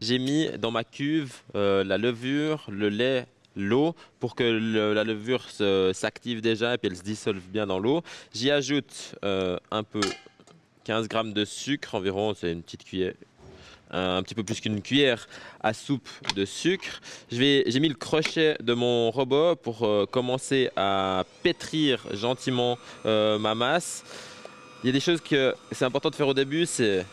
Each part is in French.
j'ai mis dans ma cuve la levure, le lait, l'eau pour que la levure s'active déjà et puis elle se dissolve bien dans l'eau. J'y ajoute un peu 15 grammes de sucre environ, c'est une petite cuillère, un petit peu plus qu'une cuillère à soupe de sucre. J'ai mis le crochet de mon robot pour commencer à pétrir gentiment ma masse. Il y a des choses que c'est important de faire au début, c'est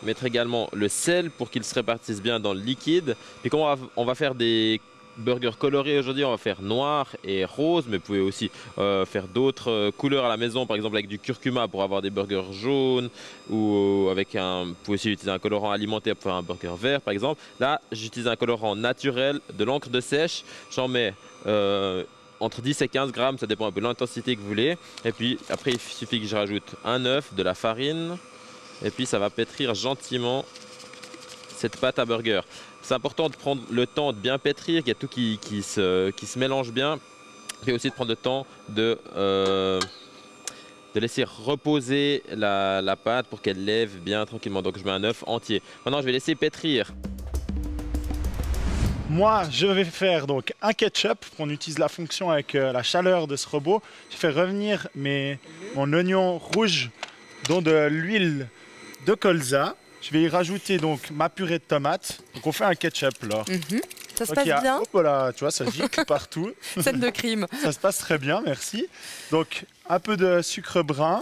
mettre également le sel pour qu'il se répartisse bien dans le liquide. Puis quand on va faire des burgers colorés aujourd'hui, on va faire noir et rose, mais vous pouvez aussi faire d'autres couleurs à la maison, par exemple avec du curcuma pour avoir des burgers jaunes, ou avec vous pouvez aussi utiliser un colorant alimentaire pour faire un burger vert par exemple. Là, j'utilise un colorant naturel, de l'encre de sèche, j'en mets entre 10 et 15 grammes, ça dépend un peu de l'intensité que vous voulez. Et puis après, il suffit que je rajoute un œuf, de la farine, et puis ça va pétrir gentiment cette pâte à burger. C'est important de prendre le temps de bien pétrir, qu'il y a tout qui se mélange bien. Et aussi de prendre le temps de laisser reposer la pâte pour qu'elle lève bien tranquillement. Donc je mets un œuf entier. Maintenant je vais laisser pétrir. Moi, je vais faire donc un ketchup. On utilise la fonction avec la chaleur de ce robot. Je fais revenir mon oignon rouge dans de l'huile de colza. Je vais y rajouter donc ma purée de tomates. Donc on fait un ketchup là. Ça se passe bien. Hop là, tu vois, ça gicle partout. Scène de crime. Ça se passe très bien, merci. Donc un peu de sucre brun.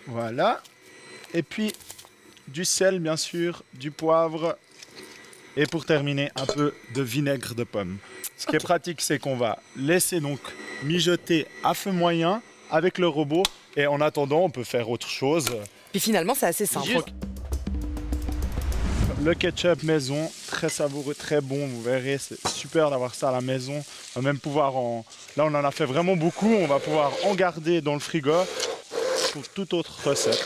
Voilà. Et puis du sel bien sûr, du poivre. Et pour terminer, un peu de vinaigre de pomme. Ce qui est pratique, c'est qu'on va laisser donc mijoter à feu moyen avec le robot. Et en attendant, on peut faire autre chose. Puis finalement, c'est assez simple. Le ketchup maison, très savoureux, très bon. Vous verrez, c'est super d'avoir ça à la maison. On va même pouvoir Là, on en a fait vraiment beaucoup. On va pouvoir en garder dans le frigo pour toute autre recette.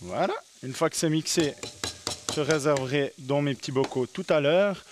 Voilà. Une fois que c'est mixé, je réserverai dans mes petits bocaux tout à l'heure.